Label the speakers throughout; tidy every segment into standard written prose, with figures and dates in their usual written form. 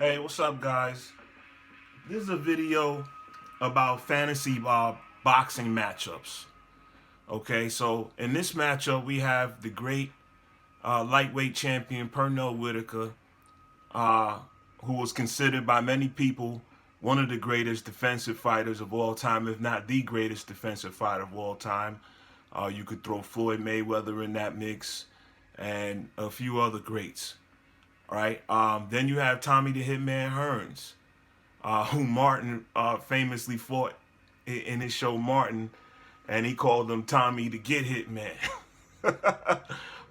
Speaker 1: Hey, what's up, guys? This is a video about fantasy boxing matchups. Okay, so in this matchup, we have the great lightweight champion Pernell Whitaker, uh, who was considered by many people one of the greatest defensive fighters of all time, if not the greatest defensive fighter of all time. You could throw Floyd Mayweather in that mix and a few other greats. All right. Then you have Tommy the Hitman Hearns, who Martin famously fought in his show Martin, and he called him Tommy the Get Hitman.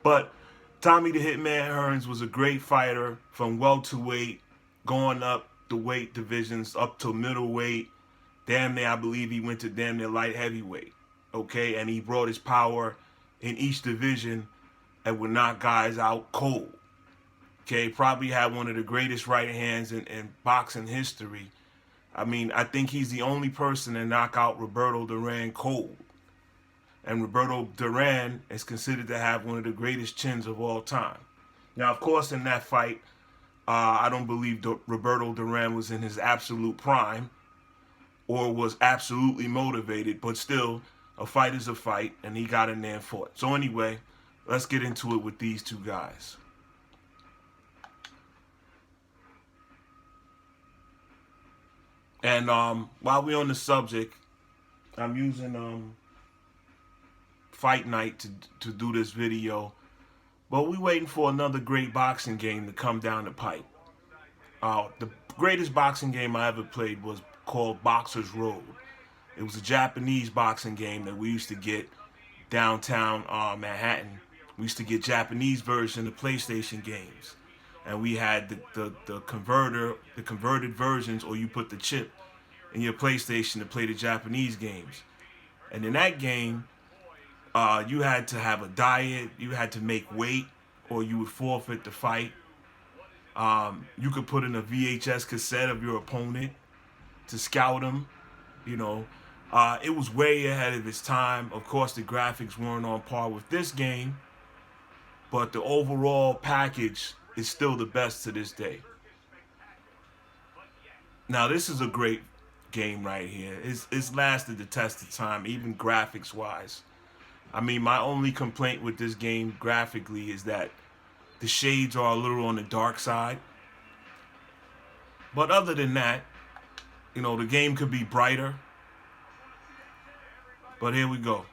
Speaker 1: But Tommy the Hitman Hearns was a great fighter from welterweight, going up the weight divisions up to middleweight. Damn near, I believe he went to damn near light heavyweight. Okay, and he brought his power in each division and would knock guys out cold. Okay, probably had one of the greatest right hands in boxing history. I mean, I think he's the only person to knock out Roberto Duran cold. And Roberto Duran is considered to have one of the greatest chins of all time. Now, of course, in that fight, I don't believe Roberto Duran was in his absolute prime or was absolutely motivated, but still, a fight is a fight, and he got in there and fought. So anyway, let's get into it with these two guys. And while we're on the subject, I'm using Fight Night to do this video. But we waiting for another great boxing game to come down the pipe. The greatest boxing game I ever played was called Boxer's Road. It was a Japanese boxing game that we used to get downtown Manhattan. We used to get Japanese version of PlayStation games. And we had the converted versions, or you put the chip in your PlayStation to play the Japanese games. And in that game, you had to have a diet, you had to make weight, or you would forfeit the fight. You could put in a VHS cassette of your opponent to scout him. You know, it was way ahead of its time. Of course, the graphics weren't on par with this game, but the overall package is still the best to this day. Now, this is a great game right here. It's lasted the test of time, even graphics wise. I mean, my only complaint with this game graphically is that the shades are a little on the dark side. But other than that, the game could be brighter. But here we go.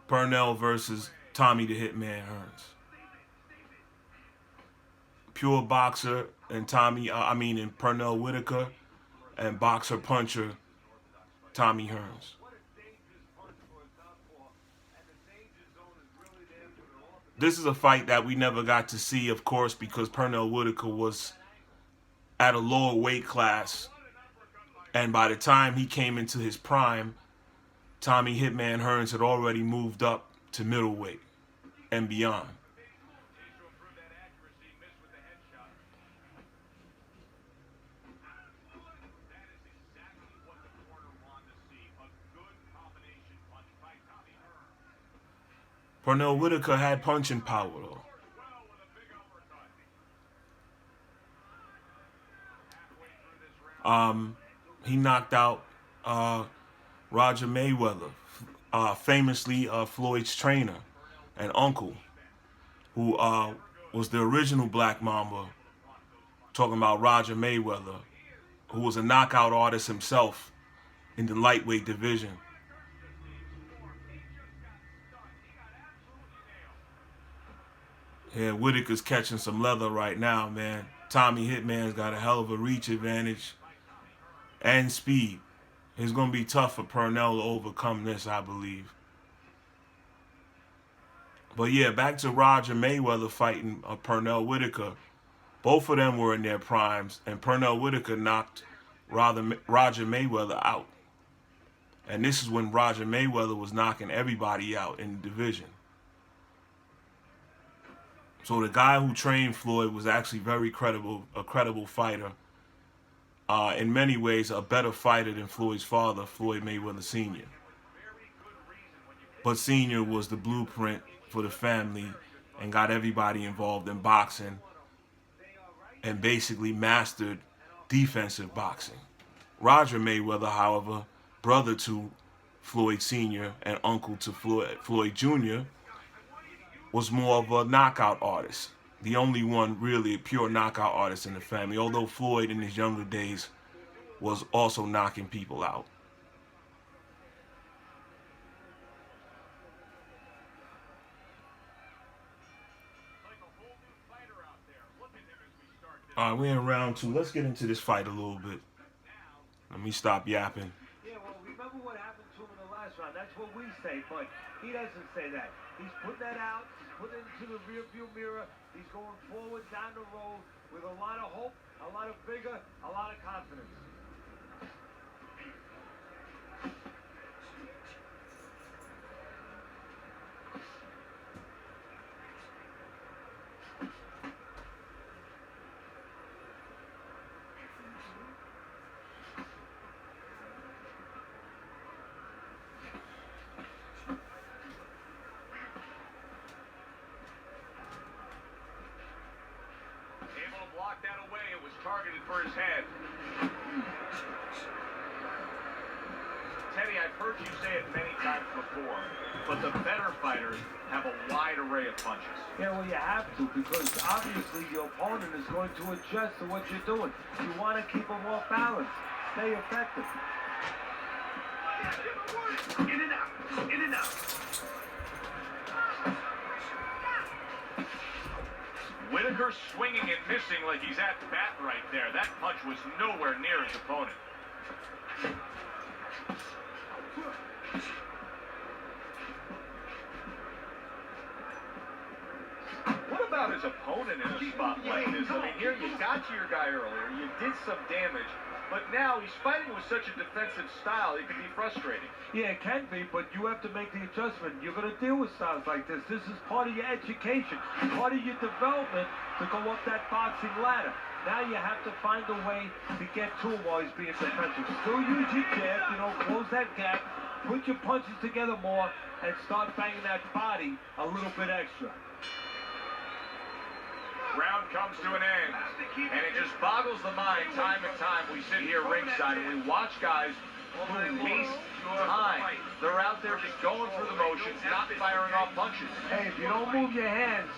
Speaker 1: Pernell versus Tommy the Hitman Hearns. Pure boxer and and Pernell Whitaker, and boxer puncher Tommy Hearns. This is a fight that we never got to see, of course, because Pernell Whitaker was at a lower weight class. And by the time he came into his prime, Tommy Hitman Hearns had already moved up to middleweight and beyond. Pernell Whitaker had punching power, though. He knocked out Roger Mayweather, famously Floyd's trainer and uncle, who was the original Black Mamba, talking about Roger Mayweather, who was a knockout artist himself in the lightweight division. Yeah, Whitaker's catching some leather right now, man. Tommy Hitman's got a hell of a reach advantage and speed. It's going to be tough for Pernell to overcome this, I believe. But yeah, back to Roger Mayweather fighting Pernell Whitaker. Both of them were in their primes, and Pernell Whitaker knocked Roger Mayweather out. And this is when Roger Mayweather was knocking everybody out in the division. So the guy who trained Floyd was actually a credible fighter. In many ways, a better fighter than Floyd's father, Floyd Mayweather Sr. But Sr. was the blueprint for the family and got everybody involved in boxing and basically mastered defensive boxing. Roger Mayweather, however, brother to Floyd Sr. and uncle to Floyd Jr., was more of a knockout artist. The only one really pure knockout artist in the family, although Floyd in his younger days was also knocking people out. All right, we're in round two. Let's get into this fight a little bit. Let me stop yapping.
Speaker 2: Yeah, well, remember what happened to him in the last round. That's what we say, but he doesn't say that. He's putting that out. He's putting it into the rearview mirror. He's going forward down the road with a lot of hope, a lot of vigor, a lot of confidence.
Speaker 3: Blocked that away. It was targeted for his head. Teddy, I've heard you say it many times before, but the better fighters have a wide array of punches.
Speaker 2: Yeah, well, you have to, because obviously your opponent is going to adjust to what you're doing. You want to keep them off balance. Stay effective.
Speaker 3: In and out. In and out. Whitaker swinging and missing like he's at bat right there. That punch was nowhere near his opponent. What about his opponent in a spot like this? I mean, here you got to your guy earlier, you did some damage, but now he's fighting with such a defensive style, it can be frustrating.
Speaker 2: Yeah, it can be, but you have to make the adjustment. You're going to deal with styles like this. This is part of your education, part of your development to go up that boxing ladder. Now you have to find a way to get to him while he's being defensive. Still use your jab, close that gap, put your punches together more, and start banging that body a little bit extra.
Speaker 3: Round comes to an end, and it just boggles the mind time and time. We sit here ringside and we watch guys who waste time. They're out there just going through the motions, not firing off punches.
Speaker 2: Hey, if you don't move your hands,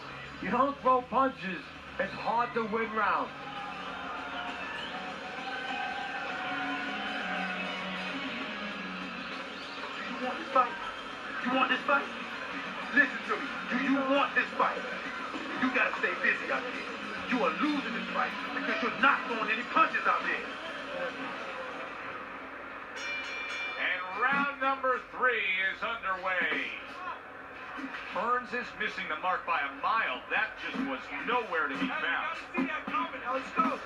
Speaker 2: you don't throw punches, it's hard to win rounds.
Speaker 4: You want this fight? You want this fight? Listen to me. Do you want this fight? You gotta stay busy out there. You are losing this fight because you're not throwing any punches out there.
Speaker 3: And round number 3 is underway. Hearns is missing the mark by a mile. That just was nowhere to be found.
Speaker 4: Now let's go.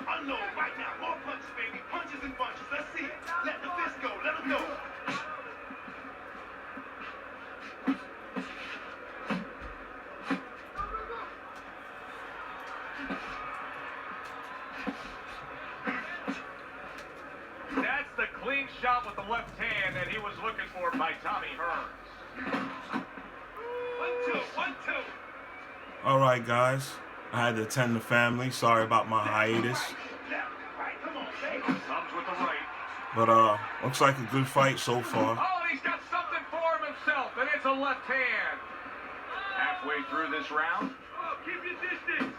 Speaker 4: Unload right now. More punches, baby. Punches and bunches. Let's see it. Let the fist go. Let him go.
Speaker 3: That's the clean shot with the left hand that he was looking for by Tommy Hearns.
Speaker 4: 1, 2. 1, 2.
Speaker 1: All right, guys. I had to attend the family. Sorry about my hiatus.
Speaker 3: Comes with the right.
Speaker 1: But looks like a good fight so far.
Speaker 3: Oh, he's got something for him himself, and it's a left hand. Halfway through this round.
Speaker 4: Oh, keep your distance.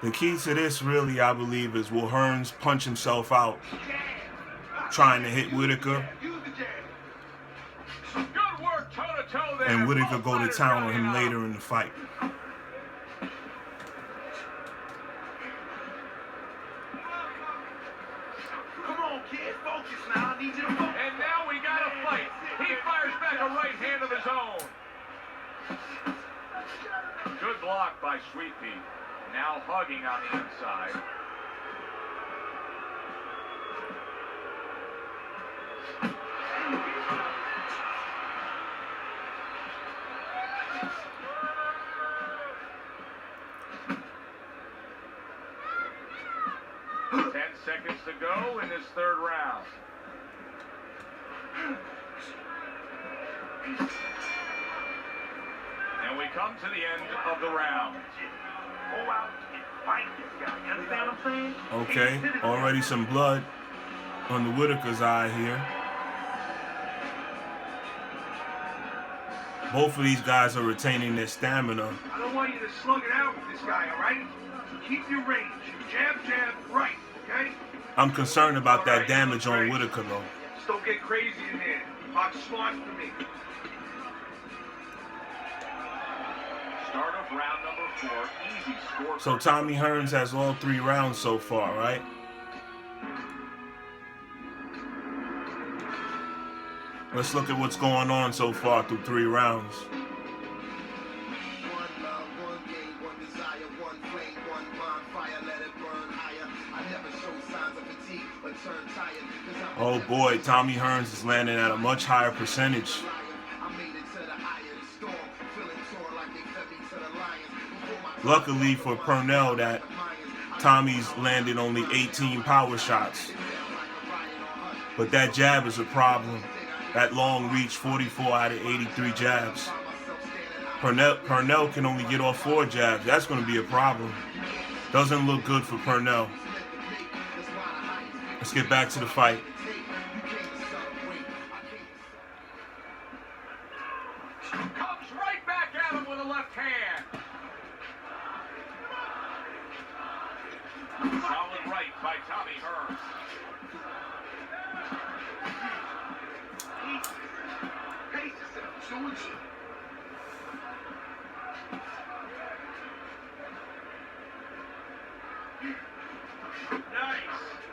Speaker 1: The key to this, really, I believe, is will Hearns punch himself out trying to hit Whitaker,
Speaker 3: Good work, toe-to-toe there.
Speaker 1: and Whitaker
Speaker 3: Both
Speaker 1: go to
Speaker 3: fighters
Speaker 1: town
Speaker 3: got
Speaker 1: on
Speaker 3: it
Speaker 1: him
Speaker 3: out.
Speaker 1: later in the fight.
Speaker 4: Come on, kid. Focus now. I need you to focus.
Speaker 3: And now we got a fight. He fires back a right hand of his own. Good block by Sweet Pea. Now hugging on the inside. 10 seconds to go in this third round. And we come to the end of the round.
Speaker 4: Go out and fight this guy. You understand what I'm saying?
Speaker 1: Okay, already some blood on the Whitaker's eye here. Both of these guys are retaining their stamina.
Speaker 4: I don't want you to slug it out with this guy, all right? Keep your range. Jab, jab, right, okay?
Speaker 1: I'm concerned about that damage on Whitaker, though.
Speaker 4: Just don't get crazy in there. Box smart for me.
Speaker 3: Start of round number 4. Easy score.
Speaker 1: So Tommy Hearns has all 3 rounds so far, right? Let's look at what's going on so far through 3 rounds. Oh boy, Tommy Hearns is landing at a much higher percentage. Luckily for Pernell that Tommy's landed only 18 power shots. But that jab is a problem. That long reach, 44 out of 83 jabs. Pernell can only get off 4 jabs. That's going to be a problem. Doesn't look good for Pernell. Let's get back to the fight.
Speaker 3: Comes right back at him with a left hand. Solid right by Tommy Hearns.
Speaker 4: Pace yourself. Do it.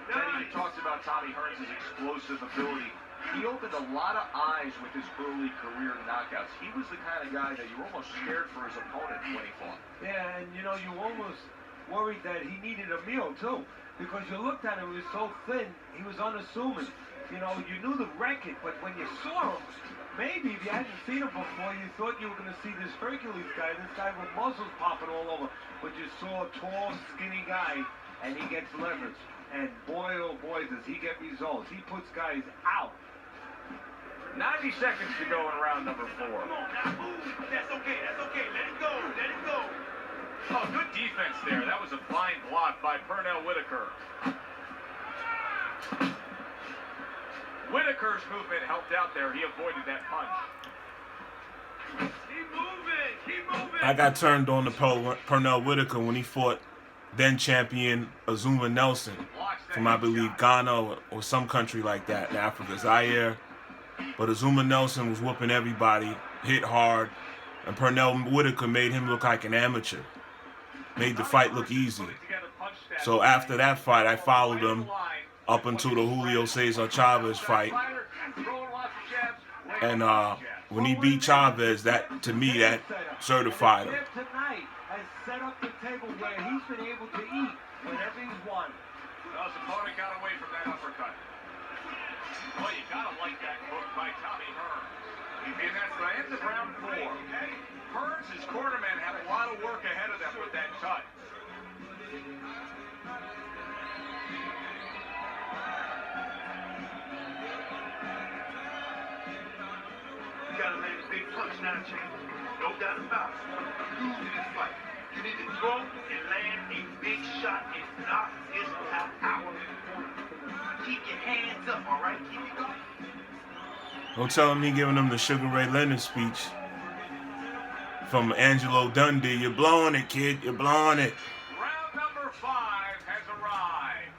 Speaker 3: Teddy, you talked about Tommy Hearns' explosive ability. He opened a lot of eyes with his early career knockouts. He was the kind of guy that you were almost scared for his opponent when he fought.
Speaker 2: Yeah, and you know, you almost worried that he needed a meal too, because you looked at him, he was so thin, he was unassuming. You know, you knew the record, but when you saw him, maybe if you hadn't seen him before, you thought you were going to see this Hercules guy, this guy with muscles popping all over. But you saw a tall, skinny guy, and he gets leverage. And boy, oh boy, does he get results. He puts guys out.
Speaker 3: 90 seconds to go in round number 4.
Speaker 4: Come on, now move. That's okay. That's okay. Let it go. Let it go.
Speaker 3: Oh, good defense there. That was a fine block by Pernell Whitaker. Whitaker's movement helped out there. He avoided that punch.
Speaker 4: Keep moving. Keep moving.
Speaker 1: I got turned on to Pernell Whitaker when he fought then champion Azuma Nelson from, I believe, Ghana or some country like that in Africa, Zaire. But Azuma Nelson was whooping everybody, hit hard, and Pernell Whitaker made him look like an amateur. Made the fight look easy. So after that fight, I followed him up until the Julio Cesar Chavez fight. And when he beat Chavez, that, to me, that certified him.
Speaker 2: Tonight has set up the table where he's been able to eat whenever he's won.
Speaker 3: Well, his opponent got away from that uppercut. Well, you gotta like that hook by Tommy Hearns. And that's the end of round 4. Hearns' cornermen have a lot of work ahead of them with that cut.
Speaker 4: You gotta land a big punch now, Jay. No doubt about it. You lose in this fight. You need to throw and land a big shot and knock this guy out. Keep your hands up, all right? Keep it going.
Speaker 1: Don't tell him he giving him the Sugar Ray Leonard speech from Angelo Dundee. You're blowing it, kid. You're blowing it.
Speaker 3: Round number 5 has arrived.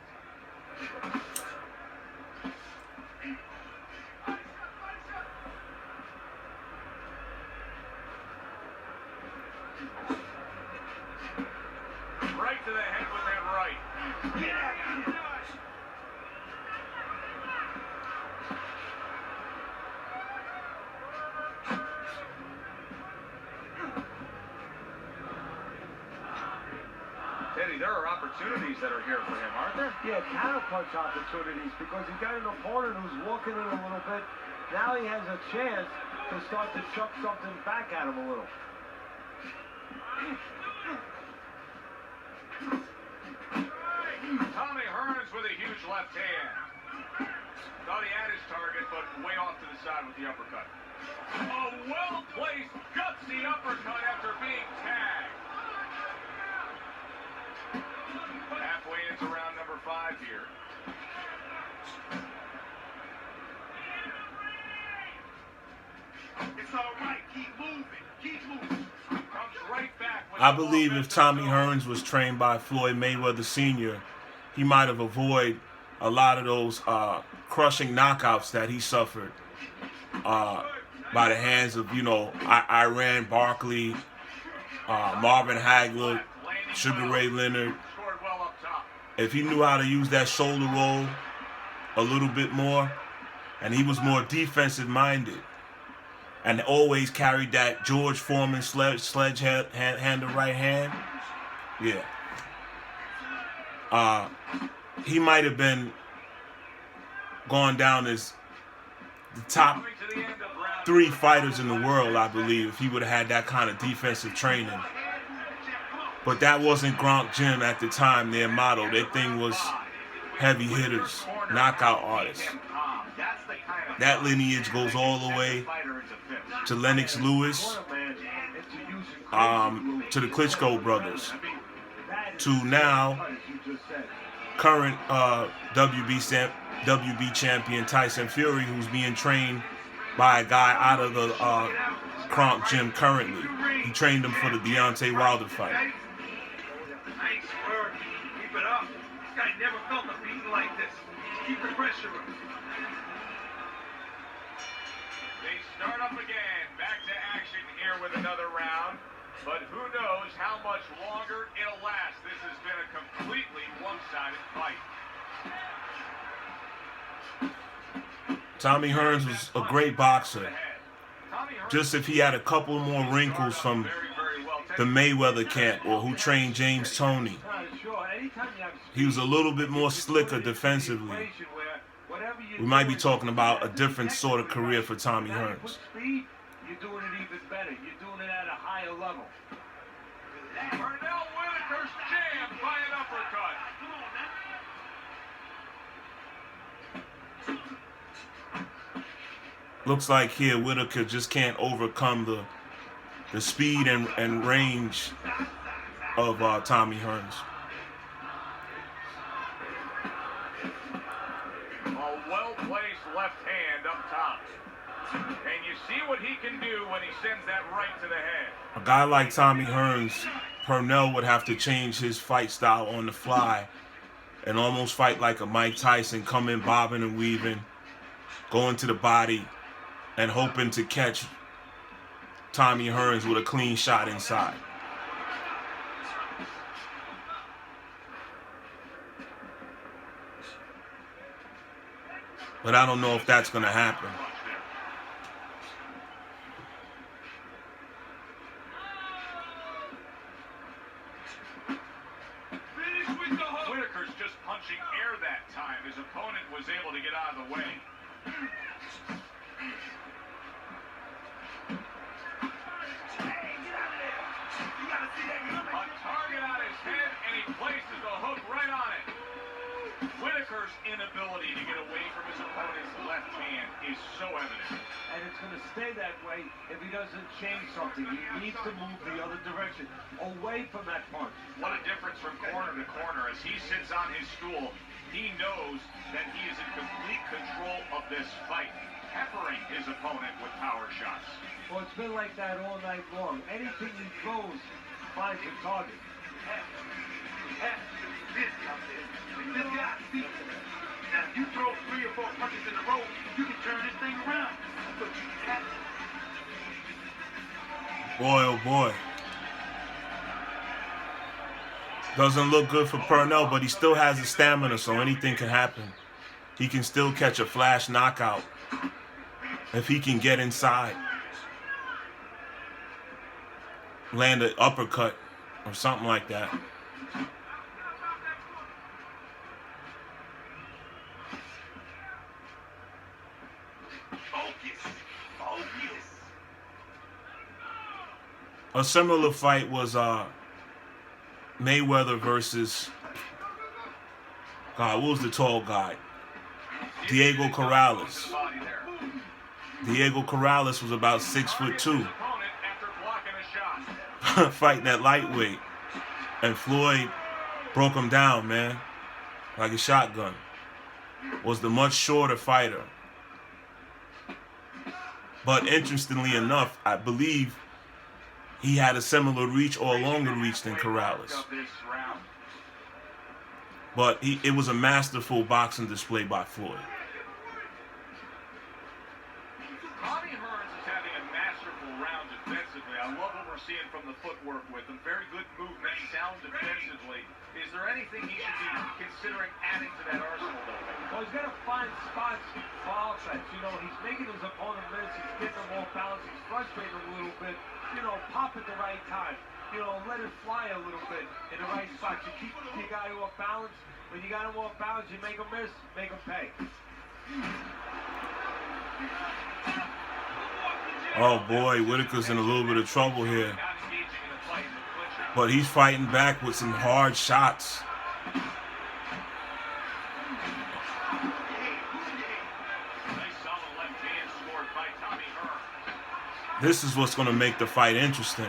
Speaker 3: Right to the head with that right.
Speaker 4: Get out of here.
Speaker 3: Teddy, there are opportunities that are here for him, aren't there?
Speaker 2: Yeah, counterpunch opportunities, because he got an opponent who's walking in a little bit. Now he has a chance to start to chuck something back at him a little.
Speaker 3: Tommy Hearns left hand. Thought he had his target, but way off to the side with the uppercut. A well-placed, gutsy uppercut after being tagged. Halfway into round number 5 here.
Speaker 4: It's all right. Keep moving. Keep moving.
Speaker 3: Comes right back with
Speaker 1: I
Speaker 3: the
Speaker 1: believe if
Speaker 3: offensive
Speaker 1: Tommy
Speaker 3: zone.
Speaker 1: Hearns was trained by Floyd Mayweather Sr., he might have avoided a lot of those crushing knockouts that he suffered by the hands of, Iran Barkley, Marvin Hagler, Sugar Ray Leonard.
Speaker 3: Scored well up top.
Speaker 1: If he knew how to use that shoulder roll a little bit more, and he was more defensive minded, and always carried that George Foreman sledgehammer right hand, yeah. He might have been gone down as the top
Speaker 3: Coming to the end of round
Speaker 1: 3 fighters in the world, I believe, if he would have had that kind of defensive training. But that wasn't Gronk Gym at the time, their motto. Their thing was heavy hitters, knockout artists. That lineage goes all the way to Lennox Lewis, to the Klitschko brothers, to now current WB champion Tyson Fury, who's being trained by a guy out of the Gronk Gym currently. He trained him for the Deontay Wilder fight.
Speaker 4: Nice work. Keep it up. This guy never felt a beating like this. Keep the pressure up.
Speaker 3: They start up again. Back to action here with another round. But who knows how much longer it'll last. This has been a completely one-sided fight.
Speaker 1: Tommy Hearns was a great boxer.
Speaker 3: Tommy Hearns
Speaker 1: Just if he had a couple more wrinkles from the Mayweather camp, or who trained James Toney. He was a little bit more slicker defensively. We might be talking about a different sort of career for Tommy Hearns.
Speaker 2: You're doing it even better. You're doing it at a higher level.
Speaker 3: Pernell Whitaker's jammed by an uppercut.
Speaker 1: Looks like here Whitaker just can't overcome the speed and range of Tommy Hearns.
Speaker 3: A well-placed left hand up top. And you see what he can do when he sends that right to the head.
Speaker 1: A guy like Tommy Hearns, Pernell would have to change his fight style on the fly and almost fight like a Mike Tyson, come in bobbing and weaving, going to the body, and hoping to catch Tommy Hearns with a clean shot inside. But I don't know if that's going to happen.
Speaker 3: Whitaker's just punching air that time. His opponent was able to get out of the way. A target on his head, and he places the hook right on it. Whitaker's inability to get away from his opponent's left hand is so evident.
Speaker 2: And it's going to stay that way if he doesn't change something. He needs to move the other direction, away from that punch.
Speaker 3: What a difference from corner to corner. As he sits on his stool, he knows that he is in complete control of this fight, peppering his opponent with power shots.
Speaker 2: Well, it's been like that all night long. Anything he throws finds a target.
Speaker 4: You have to be busy out there. This guy's beat. Now, if you throw 3 or 4 punches in a row, you can turn this thing around. But you have to.
Speaker 1: Boy, oh boy. Doesn't look good for Pernell, but he still has the stamina, so anything can happen. He can still catch a flash knockout if he can get inside. Land an uppercut or something like that.
Speaker 4: Focus.
Speaker 1: A similar fight was Mayweather versus God, what was the tall guy? Diego Corrales. Diego Corrales was about 6'2", fighting at lightweight, and Floyd broke him down, man, like a shotgun. Was the much shorter fighter, but interestingly enough, I believe he had a similar reach or a longer reach than Corrales. But it was a masterful boxing display by Floyd.
Speaker 3: Tommy Hearns is having a masterful round defensively. I love what we're seeing from the footwork with him. Very good movement, sound defensively. Is there anything he should be considering adding to that arsenal, though?
Speaker 2: Well, he's got to find spots for offense. You know, he's making his opponent miss. He's getting them off balance. He's frustrating them a little bit. You know, pop at the right time. You know, let it fly a little bit in the right spot. You keep your guy off balance. When you got him off balance, you make him miss, make him pay.
Speaker 1: Oh boy, Whitaker's in a little bit of trouble here. But he's fighting back with some hard shots. This is what's going to make the fight interesting.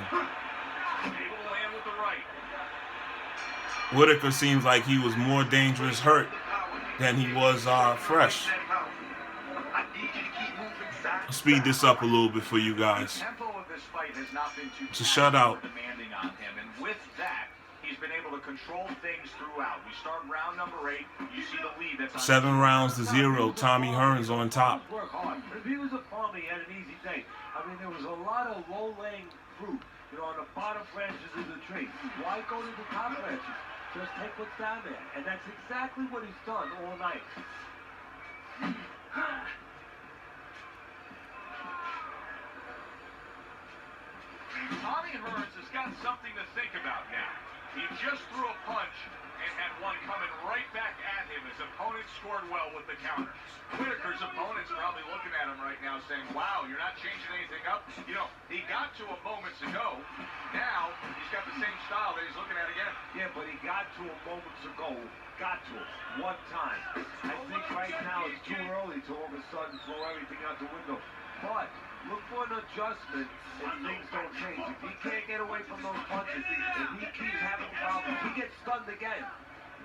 Speaker 1: Whitaker seems like he was more dangerous hurt than he was fresh. I'll speed this up a little bit for you guys. It's a shutout.
Speaker 3: And with that, he's been able to control things throughout. We start round number 8. You see the lead. That's
Speaker 1: 7 rounds to 0. Tommy Hearns on top.
Speaker 2: Work hard. If he was a farmer, he had an easy day. I mean, there was a lot of low-laying fruit, you know, on the bottom branches of the tree. Why go to the top branches? Just take what's down there. And that's exactly what he's done all night.
Speaker 3: Tommy Hearns has got something to think about now. He just threw a punch and had one coming right back at him. His opponent scored well with the counter. Whitaker's opponent's probably looking at him right now saying, wow, you're not changing anything up. You know, he got to him moments ago. Now, he's got the same style that he's looking at again.
Speaker 2: Yeah, but he got to him moments ago. Got to him. One time. I think right now it's too early to all of a sudden throw everything out the window. But look for an adjustment if things don't change. If he can't get away from those punches, if he keeps having problems, he gets stunned again,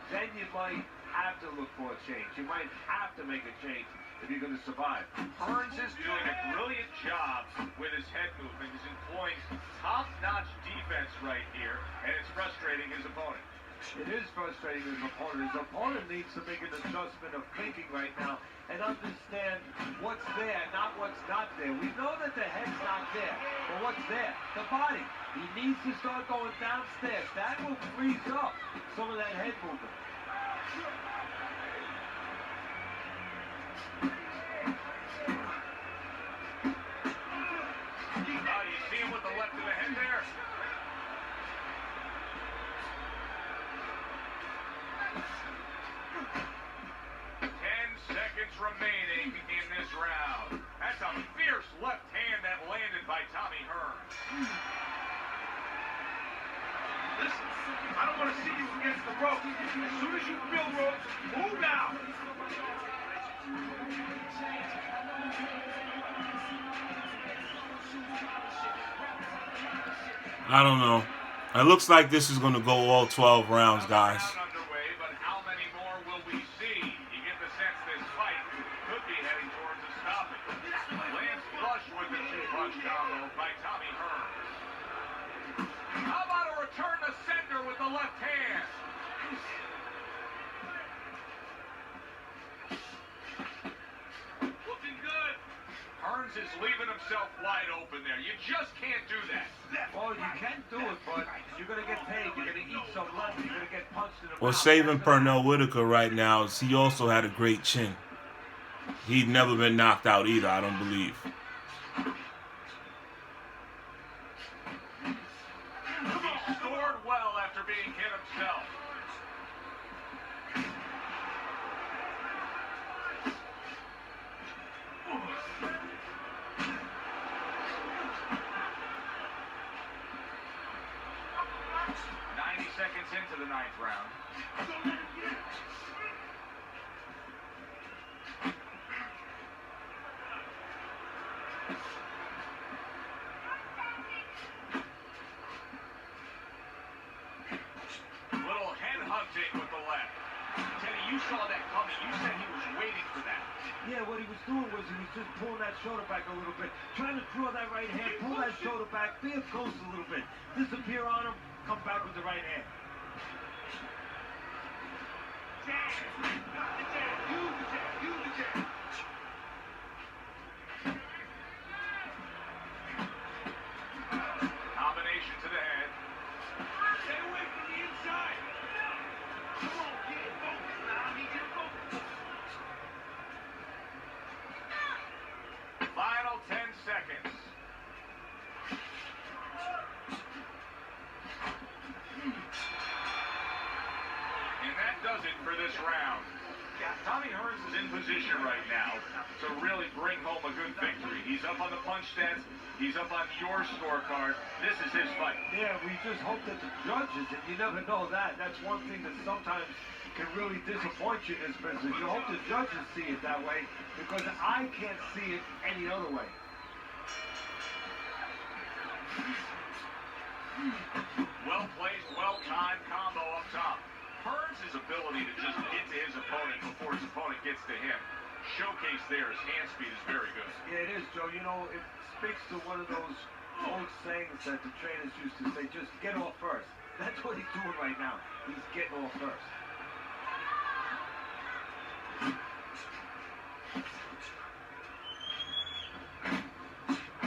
Speaker 2: then you might have to look for a change. You might have to make a change if you're going to survive.
Speaker 3: Hearns is doing a brilliant job with his head movement. He's employing top-notch defense right here, and it's frustrating his opponent.
Speaker 2: It is frustrating his opponent. His opponent needs to make an adjustment of thinking right now and understand what's there, not what's not there. We know that the head's not there, but what's there? The body. He needs to start going downstairs. That will freeze up some of that head movement.
Speaker 3: You see him with the left of the head there? Remaining in this round. That's a fierce left hand that landed by Tommy Hearns.
Speaker 4: Listen, I don't want to see you against the rope. As soon as you feel ropes, move now.
Speaker 1: I don't know. It looks like this is going to go all 12 rounds, guys.
Speaker 3: By Tommy Hearns. How about a return to sender with the left hand? Looking good. Hearns is leaving himself wide open there. You just can't do that.
Speaker 2: Well, you can do it, but you're going to get paid. You're going to eat some lunch. You're going to get punched in the mouth.
Speaker 1: What's saving Pernell Whitaker right now is he also had a great chin. He'd never been knocked out either, I don't believe.
Speaker 3: He scored well after being hit himself. Seconds into the 9th round. saw that coming. You said he was waiting for that.
Speaker 2: Yeah, what he was doing was he was just pulling that shoulder back a little bit, trying to draw that right hand, pull that shoulder back, be a ghost a little bit, disappear on him, come back with the right hand.
Speaker 4: Jab. Not the jab. Use the jab. Use the jab.
Speaker 3: Combination to the head.
Speaker 4: Stay away from the inside. Come on, kid. Focus now. I need you to focus.
Speaker 3: Final 10 seconds. And that does it for this round. Tommy Hearns is in position right now to really bring home a good victory. He's up on the punch stats. He's up on your scorecard. This is his fight.
Speaker 2: Yeah, we just hope that the judges, and you never know that. That's one thing that sometimes can really disappoint you in this business. You hope the judges see it that way, because I can't see it any other way.
Speaker 3: Well placed, well timed combo up top. Hearns' ability to just get to his opponent before his opponent gets to him, showcased there. His hand speed is very good.
Speaker 2: Yeah, it is, Joe. You know, it speaks to one of those old sayings that the trainers used to say, just get off first. That's what he's doing right now. He's getting off first.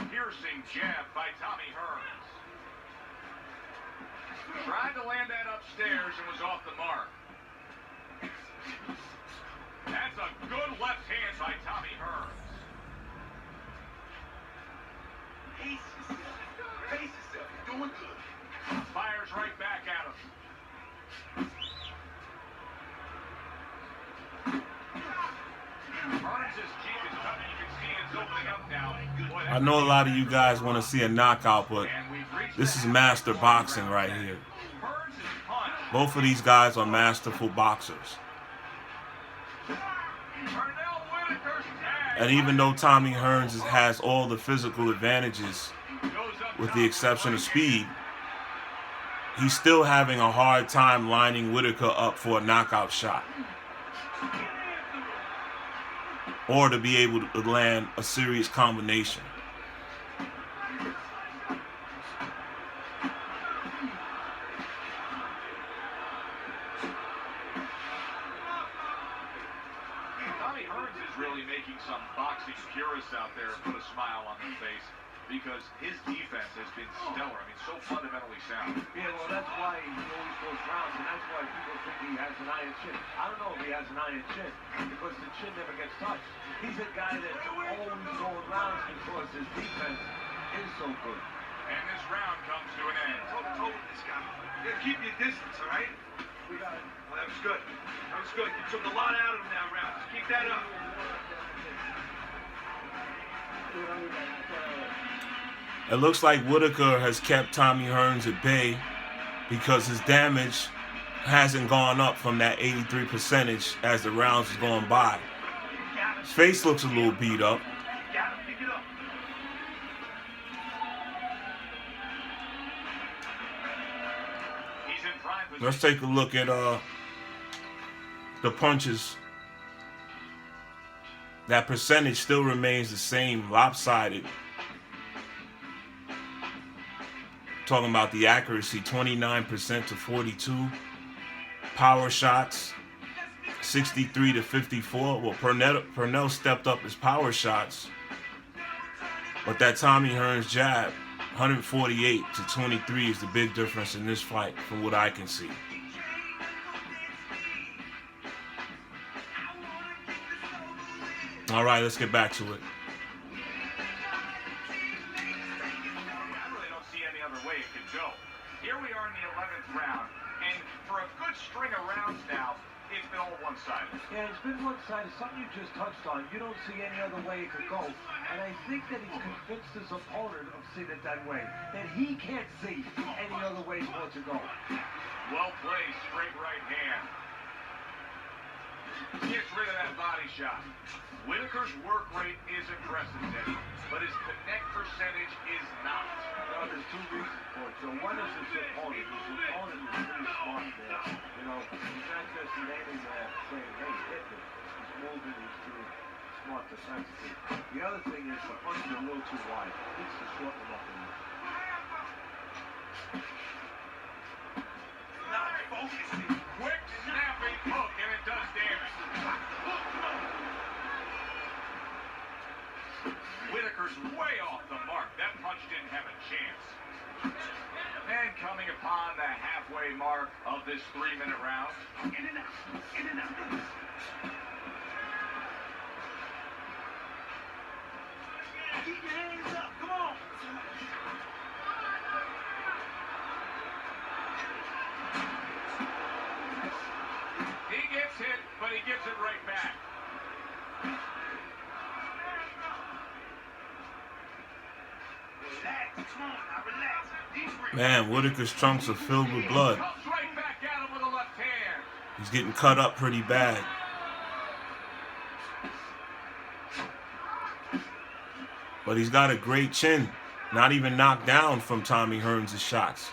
Speaker 3: Piercing jab by Tommy Hearns. Tried to land that upstairs and was off the mark. That's a good left hand by Tommy Hearns.
Speaker 4: Pace yourself. Pace yourself. You're doing good.
Speaker 3: Fires right back at him. Hearns' cheek is tough. You can see it's opening up now.
Speaker 1: I know a lot of you guys want to see a knockout, but this is master boxing right here. Both of these guys are masterful boxers.
Speaker 3: Pernell Whitaker's tag.
Speaker 1: And even though Tommy Hearns has all the physical advantages, with the exception of speed, he's still having a hard time lining Whitaker up for a knockout shot, or to be able to land a serious combination.
Speaker 3: Tommy Hearns is really making some boxing purists out there put a smile on their face, because his defense has been stellar. I mean, so fundamentally sound.
Speaker 2: Yeah, well, that's why he always goes rounds, and that's why people think he has an iron chin. I don't know if he has an iron chin, because the chin never gets touched. He's a guy that's always going rounds because his defense is so good.
Speaker 3: And this round comes to an end.
Speaker 4: Toe with this guy. You gotta keep your distance, all right?
Speaker 2: We got it.
Speaker 4: Well, that was good. That was good. You took a lot out of him that round. Just keep that up.
Speaker 1: It looks like Whitaker has kept Tommy Hearns at bay because his damage hasn't gone up from that 83 percentage as the rounds is going by. His face looks a little beat up.
Speaker 4: Pick it up.
Speaker 3: He's in prime position.
Speaker 1: Let's take a look at the punches. That percentage still remains the same, lopsided. Talking about the accuracy, 29% to 42. Power shots, 63 to 54. Well, Pernell stepped up his power shots, but that Tommy Hearns jab, 148 to 23 is the big difference in this fight from what I can see. All right, let's get back to it.
Speaker 3: I really don't see any other way it could go. Here we are in the 11th round, and for a good string of rounds now, it's been all one-sided.
Speaker 2: Yeah, it's been one-sided. Something you just touched on. You don't see any other way it could go. And I think that he's convinced his opponent of seeing it that way. That he can't see any other way for it to go.
Speaker 3: Well played, straight right hand. Gets rid of that body money shot. Whitaker's work rate is impressive, Teddy, but his connect percentage is not.
Speaker 2: Well, there's two reasons for it. So one is his opponent. His opponent is pretty smart there. You know, he's not just landing there saying, hey, hit me. He's moving, he's doing smart defensively. The other thing is the punch is a little too wide. He needs to shorten him up a little.
Speaker 4: Not focusing.
Speaker 3: Quick snapping hook, and it does damage. Whitaker's way off the mark. That punch didn't have a chance. And coming upon the halfway mark of this 3-minute round.
Speaker 4: In and out. In and out. Keep your hands up. Come on.
Speaker 3: He gets hit, but he gives it right back.
Speaker 4: Relax. Come on now. Relax. Deep breath.
Speaker 1: Man, Whitaker's trunks are filled with blood.
Speaker 3: Comes right back at him with a left hand.
Speaker 1: He's getting cut up pretty bad. But he's got a great chin. Not even knocked down from Tommy Hearns' shots.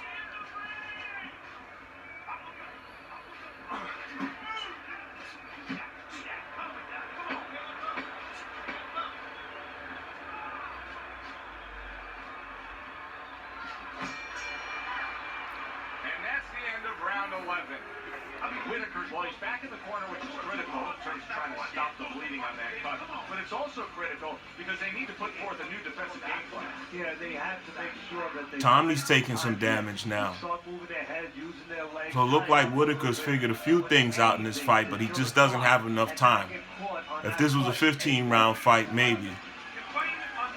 Speaker 3: And that's the end of round 11. Whitaker's, well, he's back in the corner, which is critical in terms of trying to stop the bleeding on that cut. But it's also critical because they need to put forth a new defensive game plan.
Speaker 2: Yeah, they have to make sure that they...
Speaker 1: Tommy's taking some damage now.
Speaker 2: Start moving their head, using their legs.
Speaker 1: So it looked like Whitaker's figured a few things out in this fight, but he just doesn't have enough time. If this was a 15-round fight, maybe.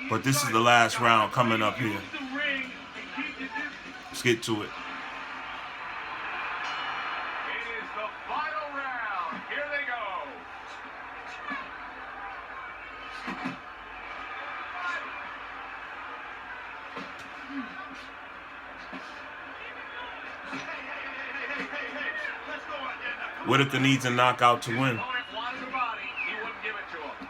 Speaker 1: But this is the last round coming up here. Let's get to it.
Speaker 3: It is the final round. Here they go.
Speaker 4: Let's go out there now. Come
Speaker 1: Whitaker needs a knockout to win.
Speaker 3: Opponent wanted the body. He wouldn't give it to him.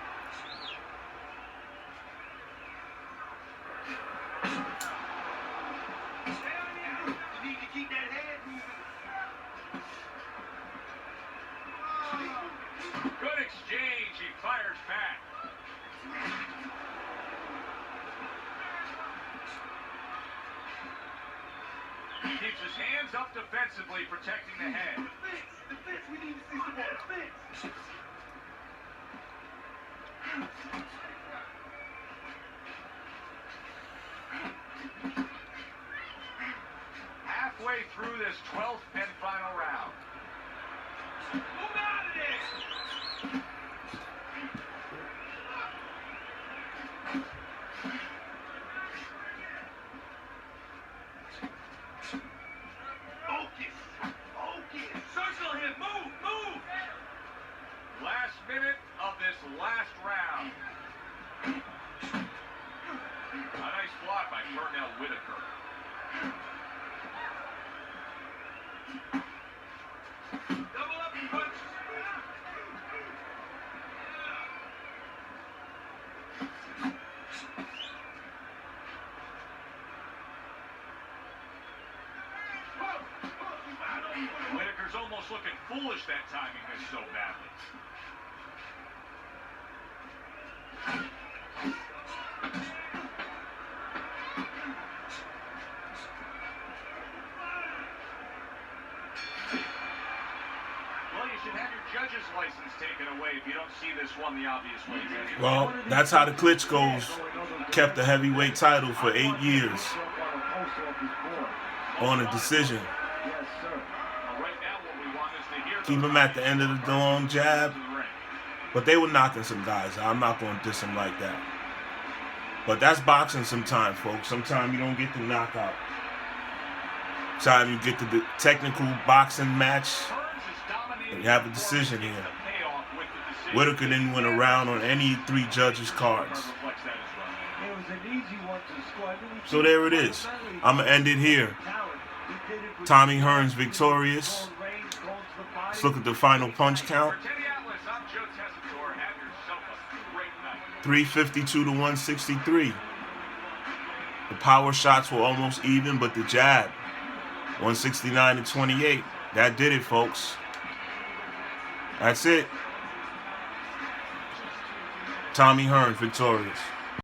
Speaker 4: You need to keep that head moving.
Speaker 3: Good exchange. He fires back. Keeps his hands up defensively, protecting the head.
Speaker 4: Defense. We need to see some more defense.
Speaker 3: Halfway through this 12th and final round.
Speaker 4: Move out of there. Focus. Circle him. Move.
Speaker 3: Last minute of this last round. A nice block by Pernell Whitaker.
Speaker 4: Double up and punch.
Speaker 3: Whitaker's almost looking foolish that time he missed so badly. Well, you should have your judge's license taken away if you don't see this one the obvious way.
Speaker 1: Well, that's how the Klitschko's kept the heavyweight title for 8 years on a decision.
Speaker 2: Yes, sir.
Speaker 3: Well, right now what we want is to hear
Speaker 1: Keep him at the end of the long jab. But they were knocking some guys. I'm not going to diss them like that. But that's boxing sometimes, folks. Sometimes you don't get the knockout. Sometimes you get the technical boxing match. And you have a decision here. Whitaker didn't win a round on any 3 judges' cards.
Speaker 2: It was an easy one to score.
Speaker 1: So there it is. I'm going to end it here. Tommy Hearns victorious. Let's look at the final punch count.
Speaker 3: For Teddy Atlas, I'm Joe Tessitore.
Speaker 1: 352 to 163. The power shots were almost even, but the jab, 169 to 28. That did it, folks. That's it. Tommy Hearns victorious.